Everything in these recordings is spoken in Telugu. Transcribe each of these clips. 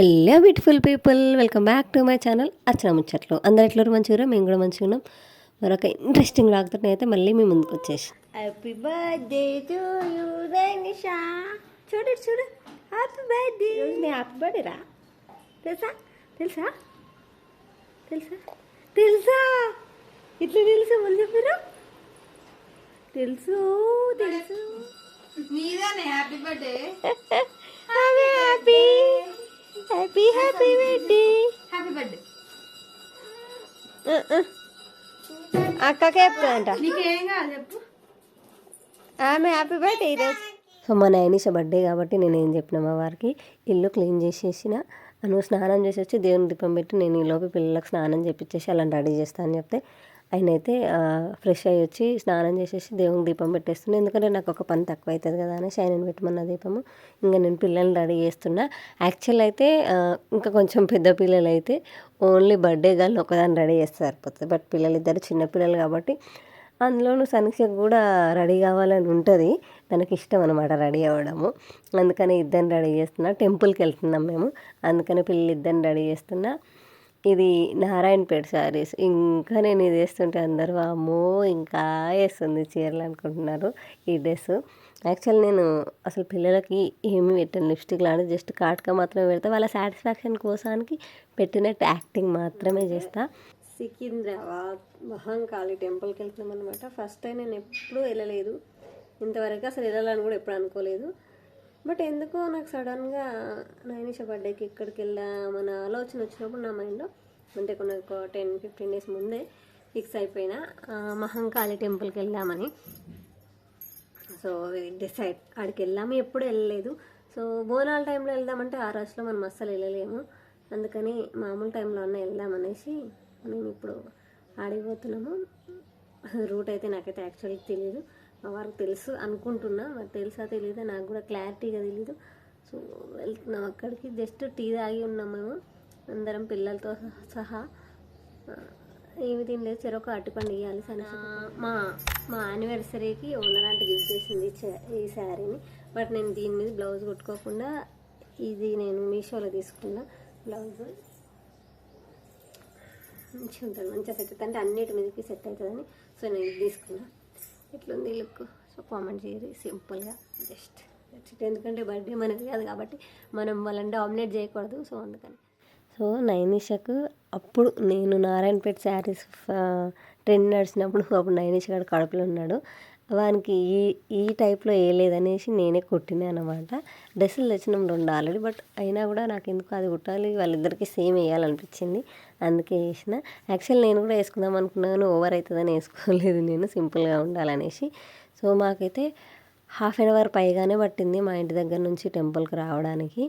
Hello beautiful people, welcome back to my channel Archana ముచ్చట్లు. అందరు ఎట్లరు మంచిగా, మేము కూడా మంచిగా ఉన్నాం. మరొక ఇంట్రెస్టింగ్ లాగ్తో అయితే మళ్ళీ మీ ముందుకు వచ్చేసి happy birthday to you Nainisha. చూడు చూడు, హ్యాపీ బర్త్డే. హ్యాపీ బర్త్డే రా. తెలుసా తెలుసా తెలుసా తెలుసా ఇట్లా తెలుసా వాళ్ళు చెప్పారు. తెలుసు తెలుసు నీదానే happy birthday. Happy happy happy happy birthday. Happy birthday అక్కకే చెప్తుందంట. నీకేం కాదు చెప్పు. ఆమె హ్యాపీ బర్త్డే ఈరోజు. సో మా నైనిష బర్త్డే కాబట్టి నేను ఏం చెప్పిన మా వారికి, ఇల్లు క్లీన్ చేసేసిన, నువ్వు స్నానం చేసి వచ్చి దేవుని దీపం పెట్టి నేను ఈలోపు పిల్లలకు స్నానం చేపించేసి అలా రెడీ చేస్తాను అని చెప్తే ఆయన అయితే ఫ్రెష్ అయ్యి వచ్చి స్నానం చేసేసి దేవుని దీపం పెట్టేస్తున్నాను. ఎందుకంటే నాకు ఒక పని తక్కువ అవుతుంది కదా అనేసి ఆయన పెట్టమన్న దీపము. ఇంకా నేను పిల్లల్ని రెడీ చేస్తున్నా. యాక్చువల్ అయితే ఇంకా కొంచెం పెద్ద పిల్లలు అయితే ఓన్లీ బర్త్డే గర్ల్ని ఒకదాన్ని రెడీ చేస్తే సరిపోతుంది. బట్ పిల్లలు ఇద్దరు చిన్నపిల్లలు కాబట్టి అందులోనూ సనీషకు కూడా రెడీ కావాలని ఉంటుంది. తనకి ఇష్టం అనమాట రెడీ అవ్వడము. అందుకని ఇద్దరిని రెడీ చేస్తున్నా. టెంపుల్కి వెళ్తున్నాం మేము, అందుకని పిల్లలు ఇద్దరిని రెడీ చేస్తున్నా. ఇది నారాయణపేట శారీస్. ఇంకా నేను ఇది వేస్తుంటే అందరూ అమ్మో ఇంకా వేస్తుంది చీరలు అనుకుంటున్నారు ఈ డ్రెస్. యాక్చువల్ నేను అసలు పిల్లలకి ఏమి పెట్టాను, లిప్స్టిక్ లాంటి జస్ట్ కాటుక మాత్రమే పెడతా. వాళ్ళ సాటిస్ఫాక్షన్ కోసానికి పెట్టినట్టు యాక్టింగ్ మాత్రమే చేస్తా. సికింద్రాబాద్ మహంకాళి టెంపుల్కి వెళ్తున్నాం అనమాట. ఫస్ట్ టైం నేను ఎప్పుడూ వెళ్ళలేదు, ఇంతవరకు అసలు వెళ్ళాలని కూడా ఎప్పుడు అనుకోలేదు. బట్ ఎందుకో నాకు సడన్గా నైనిష బర్త్డేకి ఇక్కడికి వెళ్దామన్న ఆలోచన వచ్చినప్పుడు నా మైండ్లో, అంటే కొన్ని ఒక 10-15 డేస్ ముందే ఫిక్స్ అయిపోయినా మహంకాళి టెంపుల్కి వెళ్దామని. సో డిసైడ్ అక్కడికి వెళ్ళాము, ఎప్పుడు వెళ్ళలేదు. సో బోనాల టైంలో వెళ్దామంటే ఆ రోజులో మనం అస్సలు వెళ్ళలేము. అందుకని మామూలు టైంలో అన్న వెళ్దామనేసి మేము ఇప్పుడు ఆడిపోతున్నాము. రూట్ అయితే నాకైతే యాక్చువల్గా తెలియదు, మా వారికి తెలుసు అనుకుంటున్నా. మరి తెలుసా తెలియదా నాకు కూడా క్లారిటీగా తెలీదు. సో వెళ్తున్నాం అక్కడికి. జస్ట్ టీ తాగి ఉన్నాం మేము అందరం పిల్లలతో సహా. ఏమి తినలేదు, చెరొక అరటిపండు ఇవ్వాలి సనీష. మా యానివర్సరీకి ఓనర్ అంటే గిఫ్ట్ చేసింది ఈ శారీని. బట్ నేను దీని మీద బ్లౌజ్ కుట్టుకోకుండా ఇది నేను మీషోలో తీసుకున్నా బ్లౌజ్. మంచిగా ఉంటుంది, మంచిగా సెట్ అవుతుంది, అంటే అన్నిటి మీదకి సెట్ అవుతుందని. సో నేను ఇది తీసుకున్నా. ఎట్లుంది లుక్? సో కామెంట్ చేయరు. సింపుల్గా జస్ట్ ఎందుకంటే బర్త్డే మనది కాదు కాబట్టి మనం వాళ్ళని డామినేట్ చేయకూడదు. సో అందుకని. సో నైనిషకు అప్పుడు నేను నారాయణపేట శారీస్ ట్రెండ్ నడిచినప్పుడు అప్పుడు నైనిష గారు కడుపులో ఉన్నాడు. వానికి ఈ టైప్లో వేయలేదనేసి నేనే కుట్టినా అనమాట. డ్రెస్సులు తెచ్చినాం 2 ఆల్రెడీ, బట్ అయినా కూడా నాకు ఎందుకు అది కుట్టాలి, వాళ్ళిద్దరికి సేమ్ వేయాలనిపించింది, అందుకే వేసిన. యాక్చువల్ నేను కూడా వేసుకుందాం అనుకున్నాను, ఓవర్ అవుతుందని వేసుకోలేదు నేను, సింపుల్గా ఉండాలనేసి. సో మాకైతే 1/2 అవర్ పైగానే పట్టింది మా ఇంటి దగ్గర నుంచి టెంపుల్కి రావడానికి.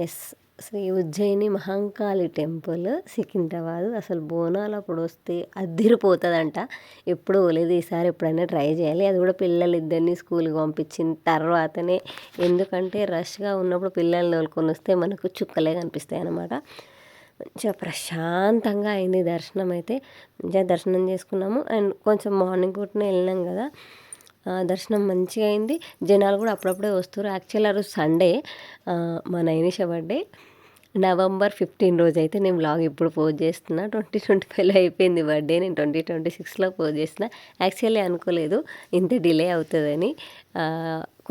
Yes, Shri Ujjaini Mahankali temple, Secunderabad. అసలు బోనాలు అప్పుడు వస్తే అద్దిరిపోతుందంట. ఎప్పుడు పోలేదు, ఈసారి ఎప్పుడైనా ట్రై చేయాలి. అది కూడా పిల్లలు ఇద్దరిని స్కూల్కి పంపించిన తర్వాతనే, ఎందుకంటే రష్గా ఉన్నప్పుడు పిల్లల్ని తోలుకొని వస్తే మనకు చుక్కలే కనిపిస్తాయి అన్నమాట. మంచిగా ప్రశాంతంగా అయింది దర్శనం అయితే. మంచిగా దర్శనం చేసుకున్నాము. అండ్ కొంచెం మార్నింగ్ పూటనే వెళ్ళినాం కదా, దర్శనం మంచిగా అయింది. జనాలు కూడా అప్పుడప్పుడే వస్తారు. యాక్చువల్ ఆ రోజు సండే, మా నైనిష బర్త్డే November 15 రోజు అయితే నేను వ్లాగ్ ఇప్పుడు పోస్ట్ చేస్తున్నా. 2025లో అయిపోయింది బర్త్డే, నేను 2026లో పోస్ట్ చేస్తున్నా. యాక్చువల్లీ అనుకోలేదు ఇంత డిలే అవుతుందని.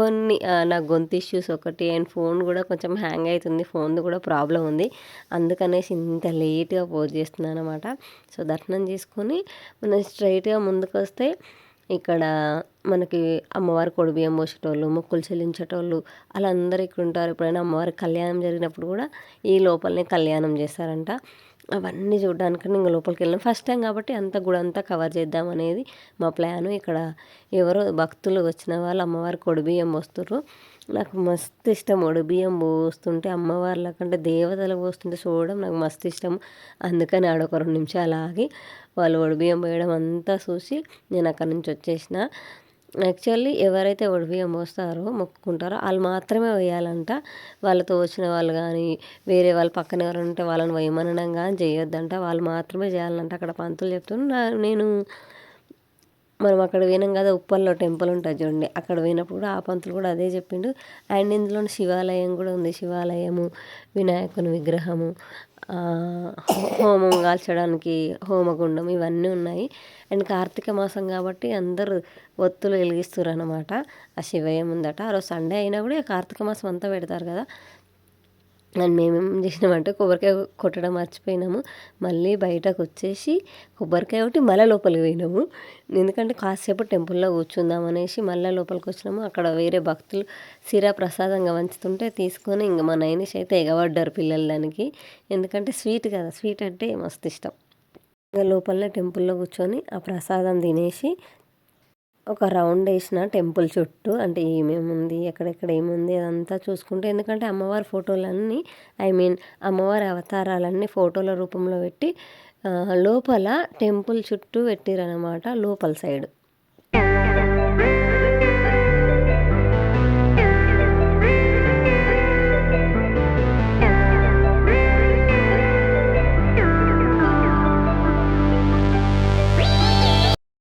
కొన్ని నా గొంతు ఇష్యూస్ ఒకటి, అండ్ ఫోన్ కూడా కొంచెం హ్యాంగ్ అవుతుంది, ఫోన్ది కూడా ప్రాబ్లం ఉంది, అందుకనేసి ఇంత లేట్గా పోస్ట్ చేస్తున్నాను అనమాట. సో దర్శనం చేసుకొని మనం స్ట్రైట్గా ముందుకు వస్తే ఇక్కడ మనకి అమ్మవారి కొడిబియ్యం పోసేటోళ్ళు, మొక్కులు చెల్లించేటోళ్ళు అలా అందరూ ఇక్కడ ఉంటారు. ఎప్పుడైనా అమ్మవారి కళ్యాణం జరిగినప్పుడు కూడా ఈ లోపలనే కళ్యాణం చేస్తారంట. అవన్నీ చూడడానికని ఇంకా లోపలికి వెళ్ళాం. ఫస్ట్ టైం కాబట్టి అంత గుడి అంతా కవర్ చేద్దాం అనేది మా ప్లాను. ఇక్కడ ఎవరో భక్తులు వచ్చిన వాళ్ళు అమ్మవారి కొడిబియ్యం పోస్తుర్రు. నాకు మస్తు ఇష్టం ఒడిబియ్యం పోస్తుంటే, అమ్మవార్ల కంటే దేవతలు పోస్తుంటే చూడడం నాకు మస్తు ఇష్టం. అందుకని ఆడొక 2 నిమిషాలు ఆగి వాళ్ళు ఒడిబియ్యం పోయడం అంతా చూసి నేను అక్కడి నుంచి వచ్చేసిన. యాక్చువల్లీ ఎవరైతే ఒడిబియ్యం పోస్తారో మొక్కుకుంటారో వాళ్ళు మాత్రమే వేయాలంట. వాళ్ళతో వచ్చిన వాళ్ళు కానీ వేరే వాళ్ళు పక్కన ఎవరైనా ఉంటే వాళ్ళని వేయమనడం కానీ చేయొద్దంట, వాళ్ళు మాత్రమే చేయాలంట. అక్కడ పంతులు చెప్తున్నా. నేను మనం అక్కడ పోయినాం కదా, ఉప్పల్లో టెంపుల్ ఉంటుంది చూడండి, అక్కడ పోయినప్పుడు కూడా ఆ పంతులు కూడా అదే చెప్పిండు. అండ్ ఇందులో శివాలయం కూడా ఉంది, శివాలయము, వినాయకుని విగ్రహము, హోమం కాల్చడానికి హోమగుండం ఇవన్నీ ఉన్నాయి. అండ్ కార్తీక మాసం కాబట్టి అందరూ ఒత్తులు వెలిగిస్తారు అనమాట. ఆ శివయ్య ముందట ఆ రోజు సండే అయినా కూడా కార్తీక మాసం అంతా పెడతారు కదా. అండ్ మేమేం చేసినామంటే కొబ్బరికాయ కొట్టడం మర్చిపోయినాము. మళ్ళీ బయటకు వచ్చేసి కొబ్బరికాయ ఒకటి మళ్ళీ లోపలికి పోయినాము. ఎందుకంటే కాసేపు టెంపుల్లో కూర్చుందాం అనేసి మళ్ళీ లోపలికి వచ్చినాము. అక్కడ వేరే భక్తులు సిరా ప్రసాదంగా వంచుతుంటే తీసుకొని ఇంక మా నైనిష్ అయితే ఎగబడ్డారు పిల్లలు దానికి. ఎందుకంటే స్వీట్ కదా, స్వీట్ అంటే మస్తు ఇష్టం. ఇంకా లోపలనే టెంపుల్లో కూర్చొని ఆ ప్రసాదం తినేసి ఒక రౌండ్ వేసిన టెంపుల్ చుట్టూ, అంటే ఏమేమి ఉంది, ఎక్కడెక్కడ ఏముంది అదంతా చూసుకుంటే, ఎందుకంటే అమ్మవారి ఫోటోలన్నీ అమ్మవారి అవతారాలన్నీ ఫోటోల రూపంలో పెట్టి లోపల టెంపుల్ చుట్టూ పెట్టిరనమాట, లోపల సైడ్.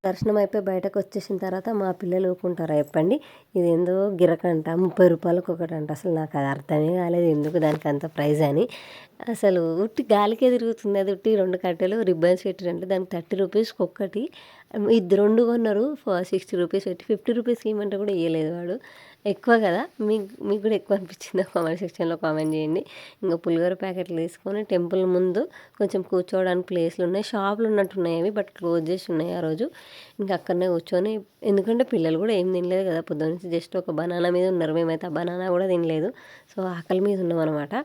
దర్శనం అయిపోయి బయటకు వచ్చేసిన తర్వాత మా పిల్లలు ఊరుకుంటారా చెప్పండి, ఇది ఏందో గిరకంట 30 రూపాయలకు ఒకటంట. అసలు నాకు అది అర్థమే కాలేదు, ఎందుకు దానికి అంత ప్రైజ్ అని. అసలు ఉట్టి గాలికే తిరుగుతుంది అది. ఉట్టి 2 కట్టెలు రిబ్బన్స్ పెట్టిరంటే దానికి 30 రూపీస్కి ఒక్కటి. ఇద్దరు 2 కొన్నారు 60 రూపీస్ పెట్టి. 50 రూపీస్ ఇవ్వమంటే కూడా ఇవ్వలేదు వాడు. ఎక్కువ కదా, మీకు కూడా ఎక్కువ అనిపించిందో కామెంట్ సెక్షన్లో కామెంట్ చేయండి. ఇంకా పులిహోర ప్యాకెట్లు తీసుకొని టెంపుల్ ముందు కొంచెం కూర్చోవడానికి ప్లేస్లు ఉన్నాయి, షాపులు ఉన్నట్టున్నాయి అవి, బట్ క్లోజ్ చేసి ఉన్నాయి ఆ రోజు. ఇంకా అక్కడనే కూర్చొని, ఎందుకంటే పిల్లలు కూడా ఏం తినలేదు కదా పొద్దున్న నుంచి, జస్ట్ ఒక బనానా మీద ఉన్నారు. మేమైతే ఆ బనానా కూడా తినలేదు, సో ఆకలి మీద ఉన్నాం అనమాట.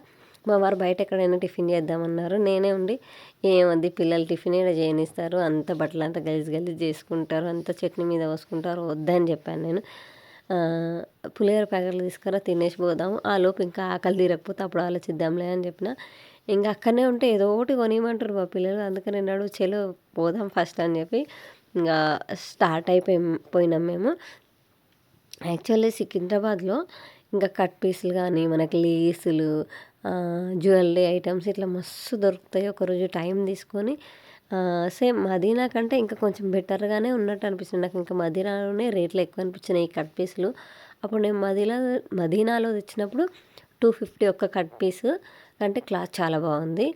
మా వారు బయట ఎక్కడైనా టిఫిన్ చేద్దామన్నారు. నేనే ఉండి ఏమద్ది పిల్లలు టిఫిన్ ఏడ చేయనిస్తారు, అంత బట్టలు అంతా గలీజ్ చేసుకుంటారు, అంత చట్నీ మీద పోసుకుంటారు, వద్దని చెప్పాను నేను. పులిహోర ప్యాకెట్లు తీసుకురా తినేసి పోదాము, ఆ లోపు ఇంకా ఆకలి తీరకపోతే అప్పుడు ఆలోచిద్దాంలే అని చెప్పిన. ఇంకా అక్కడనే ఉంటే ఏదో ఒకటి కొనియమంటారు మా పిల్లలు. అందుకని నడు చలో పోదాం ఫస్ట్ అని చెప్పి ఇంకా స్టార్ట్ పోయినాం మేము. యాక్చువల్లీ సికింద్రాబాద్లో ఇంకా కట్ పీసులు కానీ మనకి లేసులు, జ్యువెలరీ ఐటమ్స్ ఇట్లా మస్తు దొరుకుతాయి. ఒకరోజు టైం తీసుకొని సేమ్ మదీనా కంటే ఇంకా కొంచెం బెటర్గానే ఉన్నట్టు అనిపిస్తుంది నాకు. ఇంకా మదీనాలోనే రేట్లు ఎక్కువ అనిపించినాయి ఈ కట్ పీసులు. అప్పుడు నేను మదీనాలో తెచ్చినప్పుడు 250 ఒక్క కట్ పీసు, అంటే క్లాత్ చాలా బాగుంది.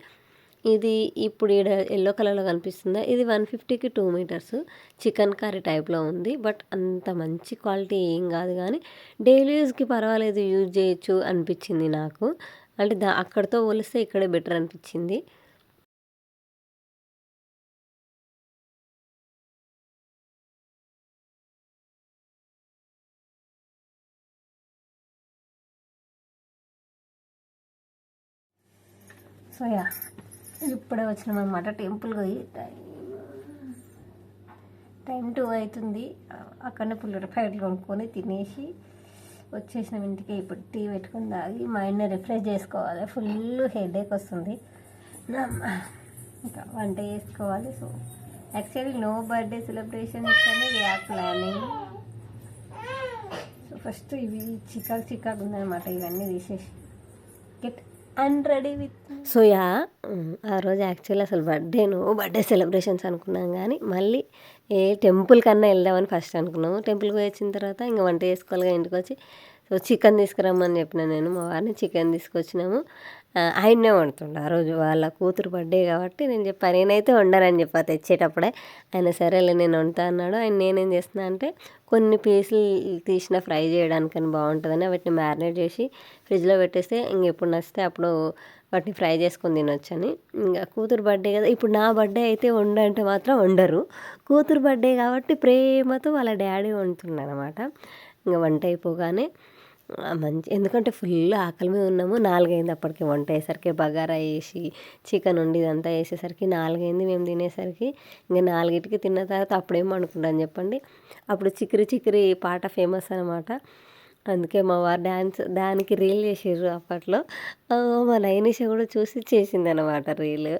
ఇది ఇప్పుడు ఈడ ఎల్లో కలర్లో కనిపిస్తుందా, ఇది 150కి 2 మీటర్స్ చికెన్ కర్రీ టైప్లో ఉంది. బట్ అంత మంచి క్వాలిటీ ఏం కాదు, కానీ డైలీ యూజ్కి పర్వాలేదు, యూజ్ చేయొచ్చు అనిపించింది నాకు. అంటే అక్కడితో పోలిస్తే ఇక్కడే బెటర్ అనిపించింది. సో యా ఇప్పుడే వచ్చినామన్నమాట టెంపుల్కి పోయి. టైం 2 అవుతుంది. అక్కడనే పులిహోర ప్యాకెట్లు కొనుక్కొని తినేసి వచ్చేసినాం ఇంటికి. ఇప్పుడు టీ పెట్టుకుని తాగి మైండ్ని రిఫ్రెష్ చేసుకోవాలి, ఫుల్ హెడేక్ వస్తుంది. ఇంకా వంట చేసుకోవాలి. So actually no birthday celebrations కానీ వీఆర్ ప్లానింగ్. సో ఫస్ట్ ఇవి చికాకు ఉందన్నమాట, ఇవన్నీ తీసేసి get and ready with. So yeah ఆ రోజు యాక్చువల్లీ అసలు బర్త్డే సెలబ్రేషన్స్ అనుకున్నాం, కానీ మళ్ళీ టెంపుల్ కన్నా వెళ్దామని ఫస్ట్ అనుకున్నాము. టెంపుల్కి పోయి వచ్చిన తర్వాత ఇంకా వంట చేసుకోవాలిగా ఇంటికి వచ్చి. సో చికెన్ తీసుకురమ్మని చెప్పిన నేను మా వారిని, చికెన్ తీసుకొచ్చినాము. ఆయన్నే వండుతుండే ఆ రోజు, వాళ్ళ కూతురు బర్త్డే కాబట్టి నేను చెప్పాను నేనైతే వండానని చెప్పా తెచ్చేటప్పుడే. ఆయన సరేలే నేను వండుతా అన్నాడు. ఆయన నేనేం చేస్తున్నా అంటే కొన్ని పీసులు తీసిన ఫ్రై చేయడానికని బాగుంటుందని వాటిని మ్యారినేట్ చేసి ఫ్రిడ్జ్లో పెట్టేస్తే ఇంకెప్పుడు నచ్చితే అప్పుడు వాటిని ఫ్రై చేసుకొని తినొచ్చని. ఇంకా కూతురు బర్త్డే కదా, ఇప్పుడు నా బర్త్డే అయితే వండంటే మాత్రం వండరు, కూతురు బర్త్డే కాబట్టి ప్రేమతో వాళ్ళ డాడీ వండుతున్నాడు అనమాట. ఇంకా వంట అయిపోగానే ఎందుకంటే ఫుల్ ఆకలి మీద ఉన్నాము. 4 అయింది అప్పటికి, వంట అయ్యేసరికి బగారా వేసి చికెన్ వండి ఇదంతా వేసేసరికి 4 అయింది. మేము తినేసరికి ఇంకా 4కి తిన్న తర్వాత అప్పుడేం అనుకుంటాను చెప్పండి, అప్పుడు చిక్కిరి పాట ఫేమస్ అనమాట. అందుకే మా వారు దానికి రీల్ చేసారు అప్పట్లో. మా నైనిష కూడా చూసి చేసింది అనమాట రీల్,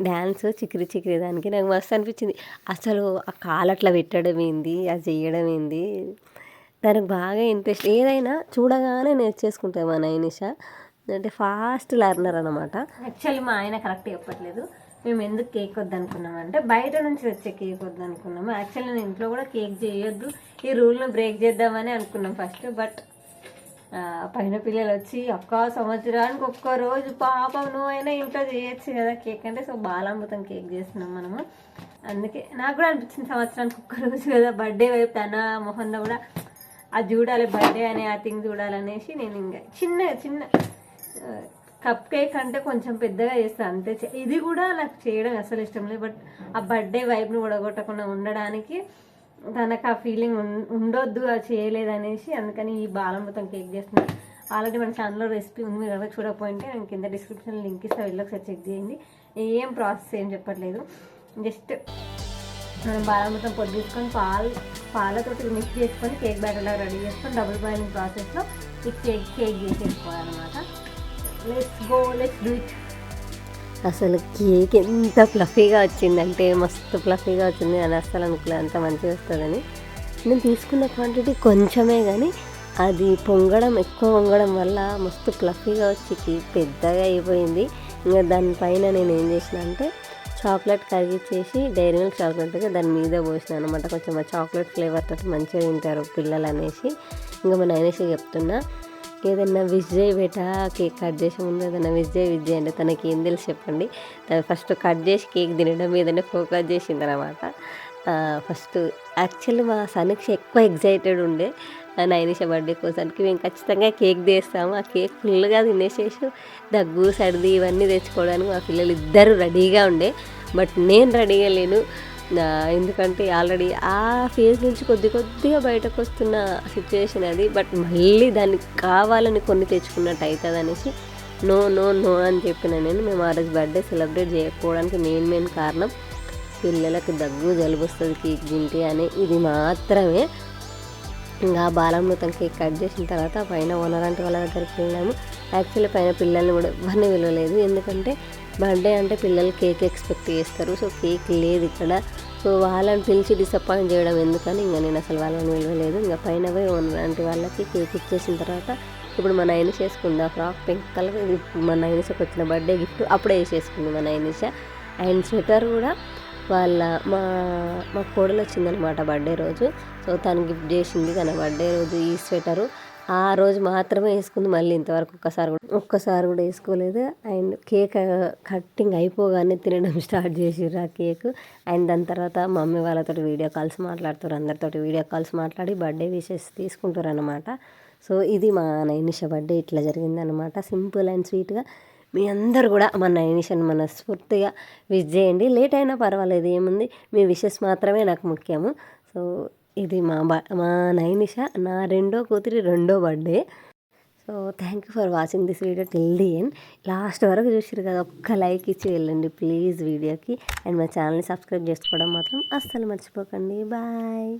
డ్యాన్స్ చిక్కిరి దానికి. నాకు మస్తు అనిపించింది. అసలు ఆ కాలు అట్లా పెట్టడం ఏంది, అది చేయడం ఏంది, దానికి బాగా ఇంట్రెస్ట్. ఏదైనా చూడగానే నేర్చేసుకుంటుంది మా నైనిష, అంటే ఫాస్ట్ లెర్నర్ అనమాట. యాక్చువల్లీ మా ఆయన కరెక్ట్ చెప్పట్లేదు, మేము ఎందుకు కేక్ వద్దనుకున్నాం అంటే బయట నుంచి వచ్చే కేక్ వద్దనుకున్నాము. యాక్చువల్లీ నేను ఇంట్లో కూడా కేక్ చేయొద్దు, ఈ రూల్ను బ్రేక్ చేద్దామని అనుకున్నాం ఫస్ట్. బట్ పైన పిల్లలు వచ్చి ఒక్క సంవత్సరానికి ఒక్క రోజు పాపం నువ్వైనా ఇంట్లో చేయొచ్చు కదా కేక్ అంటే, సో బాలామృతం కేక్ చేస్తున్నాం మనము. అందుకే నాకు కూడా అనిపించింది సంవత్సరానికి ఒక్క రోజు కదా, బర్త్డే వైపు తన మొహంలో కూడా అది చూడాలి, బర్త్డే అనే ఆ థింగ్ చూడాలనేసి నేను ఇంకా చిన్న కప్ కేక్ అంటే కొంచెం పెద్దగా చేస్తాను అంతే. ఇది కూడా నాకు చేయడం అసలు ఇష్టం లేదు, బట్ ఆ బర్త్డే వైబ్ని ఉడగొట్టకుండా ఉండడానికి తనకు ఆ ఫీలింగ్ ఉండొద్దు, అది చేయలేదనేసి అందుకని ఈ బాలామృతం కేక్ చేస్తున్నాను. ఆల్రెడీ మన ఛానల్లో రెసిపీ ఉంది, మీరు ఎవరికి చూడకపోయింటే నేను కింద డిస్క్రిప్షన్లో లింక్ ఇస్తే వెళ్ళి ఒకసారి చెక్ చేయండి. ఏం ప్రాసెస్ ఏం చెప్పట్లేదు, జస్ట్ మనం బాలామృతం పొడి తీసుకొని పాలతోటి మిక్స్ చేసుకొని కేక్ బ్యాటర్లా రెడీ చేసుకొని డబుల్ బాయిలింగ్ ప్రాసెస్లో ఈ కేక్ చేసేసుకోవాలన్నమాట. Let's go, let's do it. అసలు కేక్ ఎంత ఫ్లఫీగా వచ్చిందంటే మస్తు ఫ్లఫీగా వచ్చింది, అని అస్సలు అనుకోలేదు అంత మంచిగా వస్తుందని. నేను తీసుకున్న క్వాంటిటీ కొంచెమే కానీ అది ఎక్కువ పొంగడం వల్ల మస్తు ఫ్లఫీగా వచ్చి కేక్ పెద్దగా అయిపోయింది. ఇంకా దానిపైన నేను ఏం చేసిన అంటే చాక్లెట్ కరిగిచ్చేసి డైరీ మిల్క్ చాక్లెట్గా దాని మీద పోసిన అనమాట. కొంచెం ఆ చాక్లెట్ ఫ్లేవర్ తోటి మంచిగా తింటారు పిల్లలు అనేసి ఇంకా మా నాయనేసి చెప్తున్నా, ఏదన్నా విష్ చేయి బేటా కేక్ కట్ చేసే ముందు ఏదైనా విష్ చేయి అంటే తనకి ఏం తెలిసి చెప్పండి. తను ఫస్ట్ కట్ చేసి కేక్ తినడం మీదనే ఫోకస్ చేసింది అనమాట. ఫస్ట్ యాక్చువల్లీ మా సనీక్ష ఎక్కువ ఎగ్జైటెడ్ ఉండే నైనిష బర్త్డే కోసానికి. మేము ఖచ్చితంగా కేక్ తీస్తాము, ఆ కేక్ ఫుల్గా తినేసేసి దగ్గు సర్ది ఇవన్నీ తెచ్చుకోవడానికి మా పిల్లలు ఇద్దరు రెడీగా ఉండే. బట్ నేను రెడీగా లేను, ఎందుకంటే ఆల్రెడీ ఆ ఫేజ్ నుంచి కొద్దిగా బయటకు వస్తున్న సిచ్యువేషన్ అది. బట్ మళ్ళీ దానికి కావాలని కొన్ని తెచ్చుకున్నట్టు అవుతుంది అనేసి నో నో నో అని చెప్పిన నేను. మేము ఆ రోజు బర్త్డే సెలబ్రేట్ చేయకపోవడానికి మెయిన్ కారణం పిల్లలకు దగ్గు జలుబు వస్తుంది కేక్ తింటే అని ఇది మాత్రమే. ఇంకా బాలామృతం కేక్ కట్ చేసిన తర్వాత పైన ఓనర్ వాళ్ళ దగ్గరికి వెళ్ళాము. యాక్చువల్లీ పైన పిల్లల్ని కూడా ఎవరిని విలువలేదు, ఎందుకంటే బర్త్డే అంటే పిల్లలు కేక్ ఎక్స్పెక్ట్ చేస్తారు. సో కేక్ లేదు ఇక్కడ, సో వాళ్ళని పిలిచి డిసప్పాయింట్ చేయడం ఎందుకని ఇంకా నేను అసలు వాళ్ళని విలువలేదు. ఇంకా పైన పోయి ఓనర్ వాళ్ళకి కేక్ ఇచ్చేసిన తర్వాత ఇప్పుడు మా నైనిష వేసుకుంది ఆ ఫ్రాక్ పింక్ కలర్. ఇప్పుడు మా నైనిషకి వచ్చిన బర్త్డే గిఫ్ట్ అప్పుడే వేసేసుకుంది మా నైనిష. అండ్ స్వెటర్ కూడా మా కోడలు వచ్చిందనమాట బర్త్డే రోజు, సో తను గిఫ్ట్ చేసింది తన బర్త్డే రోజు ఈ స్వెటరు. ఆ రోజు మాత్రమే వేసుకుంది, మళ్ళీ ఇంతవరకు ఒక్కసారి కూడా వేసుకోలేదు. అండ్ కేక్ కట్టింగ్ అయిపోగానే తినడం స్టార్ట్ చేసిర్రు ఆ కేక్. అండ్ దాని తర్వాత మమ్మీ వాళ్ళతో వీడియో కాల్స్ మాట్లాడుతారు, అందరితోటి వీడియో కాల్స్ మాట్లాడి బర్త్డే విషెస్ తీసుకుంటారు అనమాట. సో ఇది మా నైనిష బర్త్డే ఇట్లా జరిగిందనమాట, సింపుల్ అండ్ స్వీట్గా. మీ అందరు కూడా మా నైనిషని మనస్ఫూర్తిగా విష్ చేయండి, లేట్ అయినా పర్వాలేదు, ఏముంది, మీ విషెస్ మాత్రమే నాకు ముఖ్యము. సో ఇది మా నైనిష నా రెండో కూతురి రెండో birthday. So thank you for watching this video till the end. Last వరకు చూసారు కదా, ఒక్క లైక్ ఇచ్చి వెళ్ళండి ప్లీజ్ వీడియోకి. అండ్ మా ఛానల్ని సబ్స్క్రైబ్ చేసుకోవడం మాత్రం అస్సలు మర్చిపోకండి. బాయ్.